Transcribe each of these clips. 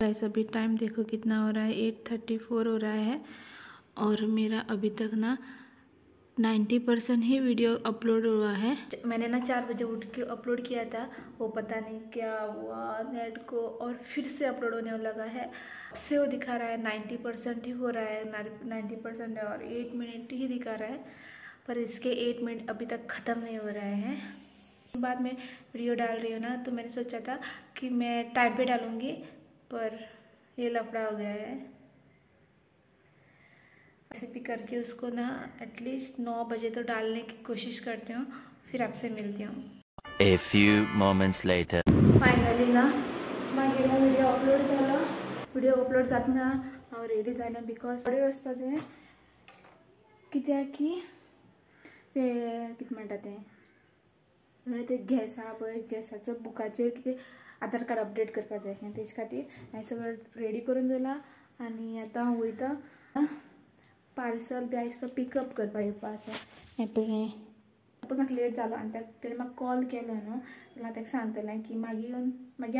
Guys अभी time देखो कितना हो रहा है, 8:34 हो रहा है और मेरा अभी तक ना 90% ही वीडियो अपलोड हुआ है। मैंने ना 4 बजे उठ के अपलोड किया था, वो पता नहीं क्या हुआ नेट को, और फिर से अपलोड होने लगा है। से वो दिखा रहा है 90% ही हो रहा है, 90% है और 8 मिनट ही दिखा रहा है, पर इसके 8 मिनट अभी तक ख़त्म नहीं हो रहे हैं। बाद में वीडियो डाल रही हूँ ना, तो मैंने सोचा था कि मैं टाइम पे डालूँगी, पर ये लफड़ा हो गया है। ऐसे भी करके उसको ना एटलीस्ट 9 बजे तो डालने की कोशिश करती हूँ, फिर आपसे मिलती हूँ। A few moments later. Finally ना मागेला व्हिडिओ अपलोड जातना हांव रेडी जालें, बिकॉज थोडे वचपाचें कित्याक की ते कितें म्हणटा ते गॅसा पळय, गॅसाचो बुकाचेर कितें आधार कार्ड अपडेट करपाक जाय, तेजे खातीर हांवें सगळें रेडी करून दवरलां आनी आतां हांव वयता पार्सल बी आयज तो पिकअप करपाक येवपा आसा। हें पळय सपोज म्हाका लेट जालो आनी तेणें म्हाका कॉल केलो न्हू, जाल्यार ताका सांगतलें की मागीर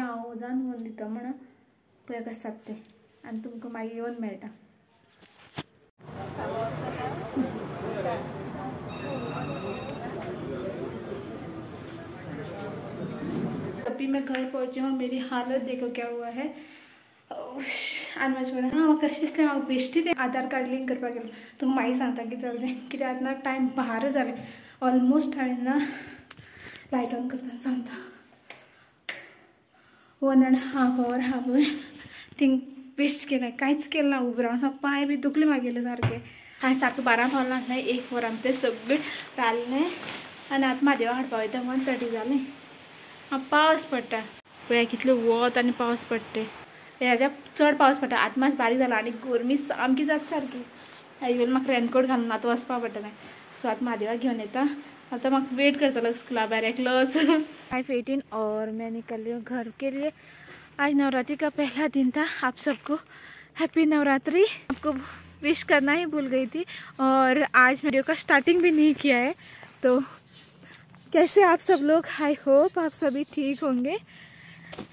हांव जावन व्हरून दिता म्हणून पळय कशें जाता तें, आनी तुमकां मागीर येवन मेळटा। अभी मैं घर पहुंची हूँ, मेरी हालत देखो क्या हुआ है। आनी म्हाका कशें दिसलें म्हाका बेश्टी तें आधार कार्ड लिंक करपाक गेलें, तुमकां मागीर सांगता कितें जालें तें, कित्याक आतां ना टायम 12 जालें ऑलमोस्ट। हांवें ना लायट ऑन करता सांगता 1.5 hour हा पळय थिंग वेस्ट केलें, कांयच केलें ना उबो रावन, पांय बी दुखले म्हागेले सारके। हांवें सारकें 12 पावलां ना, 1 वरान तें सगळें घाललें आनी आतां म्हादेवा हाडपा वयता 1:30 जालें। पावस पडटा पळय, कितलें वत आनी पावस पडटा, हेज्या चड पावस पडटा। आतां मातशें बारीक जाला आनी गरमी सामकी जाता सारकी। इवन म्हाका रेनकोट घालून आतां वचपा पडटलें, सो आतां म्हादेवा घेवन येता। आतां म्हाका वेट करतलो स्कूला भायर एकलोच। 5:18 और मैं निकल रही हूँ घर के लिए। आज नवरात्रि का पहला दिन था। आप सबको हैप्पी नवरात्रि। आपको विश करना ही भूल गई थी और आज वीडियो का स्टार्टिंग भी नहीं किया है। तो कैसे आप सब लोग, आई होप आप सभी ठीक होंगे।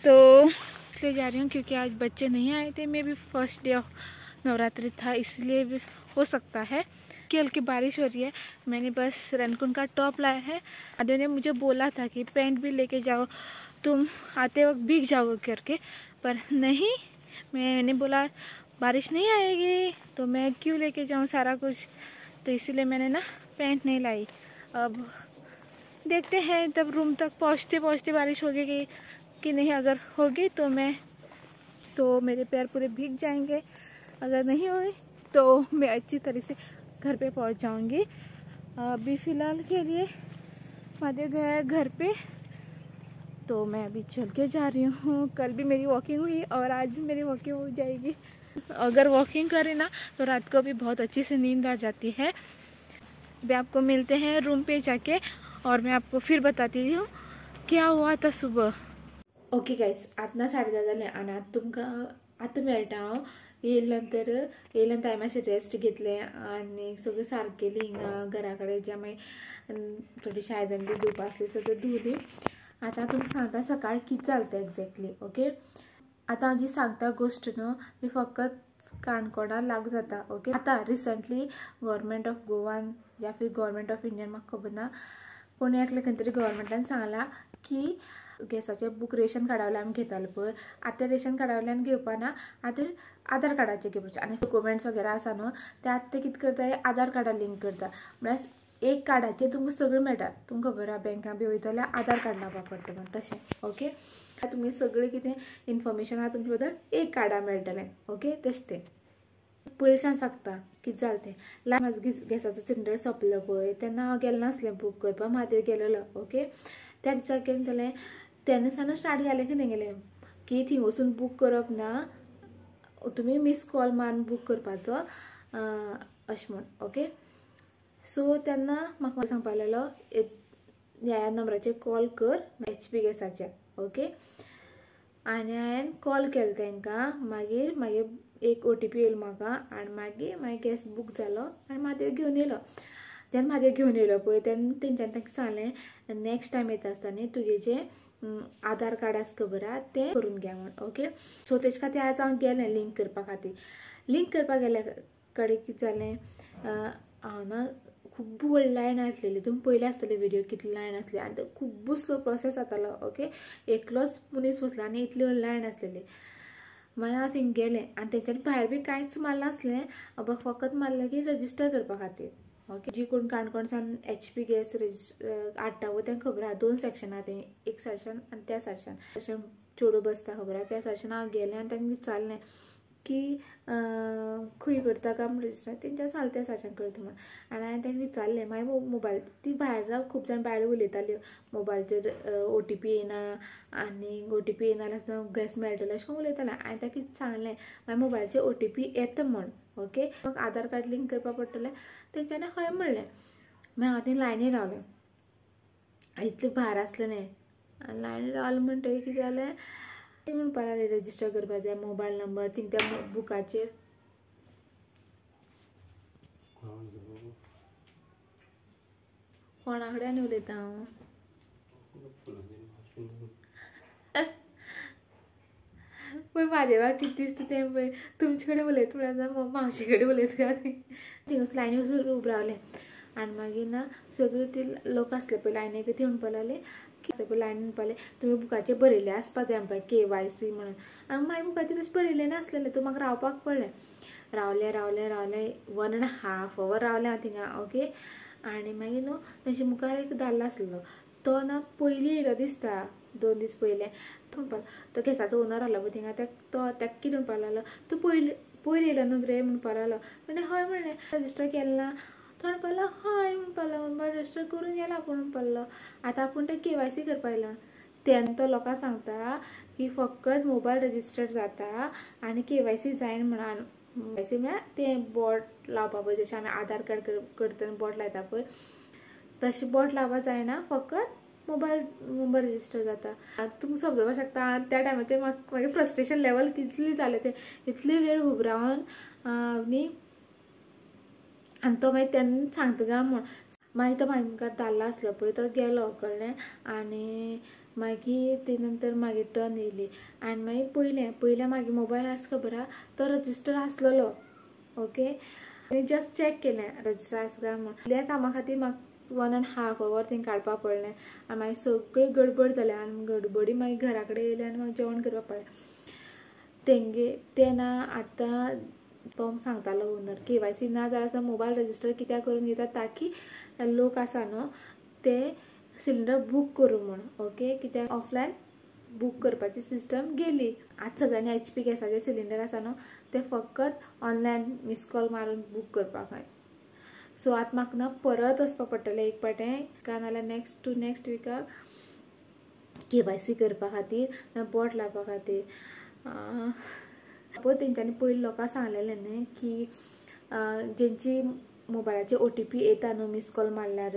तो इसलिए जा रही हूँ क्योंकि आज बच्चे नहीं आए थे, मे भी फर्स्ट डे ऑफ नवरात्रि था, इसलिए भी हो सकता है। हल्की हल्की बारिश हो रही है। मैंने बस रेनकोट का टॉप लाया है। आदि ने मुझे बोला था कि पैंट भी लेके जाओ, तुम आते वक्त भीग जाओ करके, पर नहीं, मैंने बोला बारिश नहीं आएगी तो मैं क्यों लेके जाऊँ सारा कुछ, तो इसीलिए मैंने ना पैंट नहीं लाई। अब देखते हैं तब रूम तक पहुँचते पहुँचते बारिश होगी कि नहीं। अगर होगी तो मेरे पैर पूरे भीग जाएंगे, अगर नहीं हुई तो मैं अच्छी तरह से घर पे पहुँच जाऊंगी। अभी फ़िलहाल के लिए महादेव गया है घर पे, तो मैं अभी चल के जा रही हूँ। कल भी मेरी वॉकिंग हुई और आज भी मेरी वॉकिंग हो जाएगी। अगर वॉकिंग करें ना तो रात को भी बहुत अच्छी से नींद आ जाती है। अभी आपको मिलते हैं रूम पे जाके और मैं आपको फिर बताती हूँ क्या हुआ था सुबह। ओके गाइस, आतां 10:30 जालें आनी आतां मेळटा हांव येयल्यानंतर हांवें मातशें रेस्ट घेतलें आनी सगळें सारकेलें हिंगा घरा कडेन जें मागीर थोडीशीं आयदनां बी धुवपा आसलीं सगळीं धुवलीं। आतां तुमकां सांगता सकाळीं कितें जालें तें एक्झॅक्टली। ओके, आतां हांव जी सांगता गोश्ट न्हू ती फकत काणकोणा लागू जाता। ओके, आतां रिसंटली गव्हर्मेंट ऑफ गोवान या फिर गव्हर्मेंट ऑफ इंडियान म्हाका खबर ना, पूण एकले खंय तरी गव्हर्मेंटान सांगलां की गॅसाचें बूक रेशन कार्डा वयल्यान आमी घेताले पळय, आतां रेशन कार्डा वयल्यान घेवपाना, आतां आधार कार्डाचेर घेवपाचें। आनी डॉक्युमेंट्स वगैरे आसा न्हू ते आतां ते कितें करता, आधार कार्डा लिंक करता, म्हळ्यार एक कार्डाचेर तुमकां सगळें मेळटा। तुमकां खबर आहा बँकां बी वयता जाल्यार आधार कार्ड लावपाक पडटा म्हण तशें। ओके, तुमी सगळें कितें इन्फॉर्मेशन आहा तुमचे बद्दल एक कार्डा मेळटलें। ओके, तशें तें पयलींच्यान सांगता कितें जालें तें। म्हाजो गॅसाचो सिलिंडर सोंपलो पळय तेन्ना हांव गेलें नासलें बूक करपाक, म्हादेव गेलेलो। ओके, त्या दिसा कितें जालें, तेन्ना सावन स्टार्ट जालें की तेंगेलें की थंय वचून बूक करप ना, तुमी मिस कॉल मारून बूक करपाचो अशें म्हण। ओके, सो तेन्ना म्हाका सांगपाक लागलो ह्या नंबराचेर कॉल कर HP गॅसाच्या। ओके, आनी हांवें कॉल केलो तांकां, मागीर एक OTP येयलो म्हाका आनी मागीर गॅस बूक जालो आनी म्हादेव घेवन येयलो। तेन्ना म्हाजे घेवन येयलो पळय तेन्ना तेंच्यांनी तांकां सांगलें नेक्स्ट टायम येता आसतना तुजें जें आधार कार्ड आसा खबर आहा तें करून घे म्हण. ओके, सो तेजे खातीर आज हांव गेलें लिंक करपा खातीर. लिंक करपाक गेल्या कडेन कितें जालें, हांव ना खूब व्हडली लायन आसलेली. तुमी पयले आसतले व्हिडियो कितली लायन आसली आनी तो खूब स्लो प्रोसेस जातालो. ओके, एकलोच मनीस बसलो आनी इतली व्हडली लायन आसलेली. मागीर हांव थिंग गेलें आनी तेंच्यांनी भायर बी कांयच मारना आसलें, फकत मारलें की रजिस्टर करपा खातीर. ओके, जी कोण काणकोणसान HP गॅस हाडटा पळय तेंकां खबर आहा 2 सेक्शन आहा तें, एक सायडच्यान आनी त्या सायडच्यान अशें चेडूं बसता खबर आहा त्या सायडच्यान हांव गेलें आनी तांकां विचारलें की खंय करता काय म्हण रजिस्टर. तेंच्या सांगलें त्या सायडच्यान करता म्हण. आनी हांवें तांकां विचारलें. मागीर मोबायल ती भायर खूब जाण बायलो उलयताल्यो मोबायलचेर OTP येना आनी OTP येना जाल्यार गॅस मेळटलो अशें करून उलयतालें. हांवें ताका सांगलें मागीर मोबायलचेर OTP येता म्हण. ओके, म्हाका आधार कार्ड लिंक करपा पडटलें. तेंच्यांनी हय म्हणलें. मागीर हांव थंय लायनीर रावलें. इतलें भायर आसलें न्ही आनी लायनीर रावलें म्हणटकीर कितें जालें, ती म्हणपा लागली रजिस्टर करपा जाय मोबायल नंबर थिंग त्या बुकाचेर. कोणा कडेन उलयता हांव? पळय म्हाजे म्हाका कितें दिसता तें पळय, तुमचे कडेन उलयता म्हळ्यार मावशे कडेन उलयता काय थिंग लायनीर वचून उबें रावलें. आनी मागीर ना सगळे ती लोक आसले पळय लायनीक ती म्हणपा लागले की लायनीन म्हणपा लागले तुमी बुकाचेर बरयलें आसपा जाय म्हणपा KYC म्हणून. आनी मागीर बुकाचेर तशें बरयलें नासलेलें. तो म्हाका रावपाक पडलें. रावलें 1.5 hour रावलें हांव थिंगा. ओके, आनी मागीर न्हू तशें मुखार एक दादलो आसलेलो तो ना पयलीं येयलो दिसता 2 दीस पयलें. तो म्हणपाक तो गॅसाचो ओनर आसलो पळय थिंगा तो ताका कितें म्हणपा लागलो तूं पयर येयलो न्हू रे म्हणपा लागलो. म्हणजे हय म्हणलें रजिस्टर केलें ना. तो म्हणपा लागलो हय म्हणपा लागलो रजिस्टर करून गेला आपूण म्हणपा लागलो. आतां आपूण तें KYC करपा येयलो. तेन्ना तो लोकांक सांगता की फकत मोबायल रजिस्टर जाता आनी KYC जायना म्हणून. KYC म्हळ्यार तें बोट लावपा पळय जशें आमी आधार कार्ड करतना बोट लायता पळय तशें बोट लावपा जायना, फकत मोबायल नंबर रजिस्टर जाता. तुमकां समजोवपा शकता त्या टायमाचेर मागीर फ्रस्ट्रेशन लेवल कितलें जालें तें. इतले वेळ उबो रावन न्ही आनी तो मागीर तेन्ना सांगता काय म्हूण. मागीर तो म्हाका दादलो आसलो पळय तो गेलो कळ्ळें. आनी मागीर ते नंतर मागीर टर्न येयली आनी मागीर पयलें मागीर मोबायल आसा खबर आहा तो रजिस्टर आसलेलो. ओके, जस्ट चॅक केलें रजिस्टर आसा काय म्हूण. इतल्या कामा खातीर म्हाका 1.5 hour थंय काडपा पडलें. आनी मागीर सगळी गडबड जाली आनी गडबडी मागीर घरा कडेन येयलें आनी म्हाका जेवण करपा पडलें. तें ना आतां तो सांगतालो ओनर KYC ना जाल्यार मोबायल रजिस्टर कित्याक करून घेता ताकी लोक आसा न्हू ते सिलिंडर बूक करूं म्हण. ओके, कित्याक ऑफलायन बूक करपाची सिस्टम गेली. आतां सगळ्यांनी HP गॅसाचे सिलिंडर आसा न्हू ते फकत ऑनलायन मिस कॉल मारून बूक करपाक जाय. सो आतां म्हाका ना परत वचपा पडटलें एक पाटें काय नाल्यार नेक्स्ट विकाक KYC करपा खातीर बोट लावपा खातीर. पळय तेंच्यांनी पयलीं लोकांक सांगलेलें न्ही की जेंची मोबायलाचेर OTP येता न्हू मिस कॉल मारल्यार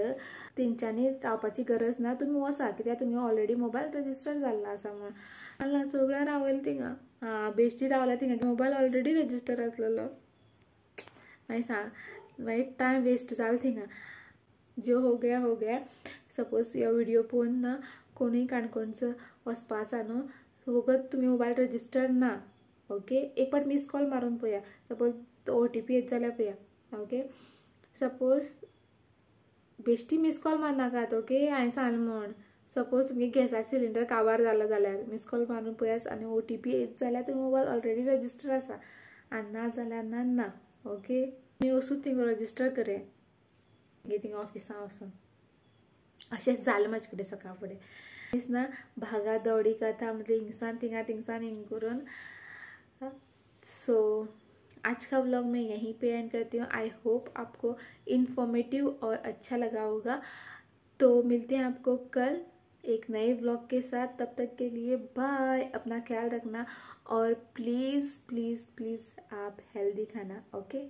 तेंच्यांनी रावपाची गरज ना, तुमी वचा कित्याक तुमी ऑलरेडी मोबायल रजिस्टर जाल्लो आसा म्हूण. आनी सगळ्यां रावलेलीं थिंगा बेश्टी रावल्या थिंगा मोबायल ऑलरेडी रजिस्टर आसलेलो. मागीर टायम वेस्ट जालो थिंगा. जो हो गया. सपोज ह्यो व्हिडियो पळोवन ना कोणूय काणकोणचो वचपा आसा न्हू फकत तुमी मोबायल रजिस्टर ना. ओके, एक पाट मिस कॉल मारून पळया. सपोज तो OTP येत जाल्यार पळया. ओके, सपोज बेश्टी मिस कॉल मारनाकात. ओके, हांवें सांगलें म्हूण. सपोज तुमगे गॅसा सिलिंडर काबार जालो जाल्यार मिस कॉल मारून पळयात आनी OTP येत जाल्यार तुमी मोबायल ऑलरेडी रजिस्टर आसा आनी ना जाल्यार ना. ओके, तुमी वचून थिंगा रजिस्टर करे थिंगा ऑफिसां वचून. अशेंच जालें म्हाजे कडेन सकाळ फुडें ना भागा दौड़ी कथा मतलब हिंगसान हिंग करून. सो आज का व्लॉग मैं यहीं पे एंड करती हूँ. आई होप आपको इन्फॉर्मेटिव और अच्छा लगा होगा. तो मिलते हैं आपको कल एक नए व्लॉग के साथ. तब तक के लिए बाय. अपना ख्याल रखना और प्लीज़ प्लीज़ प्लीज़ आप हेल्दी खाना. ओके.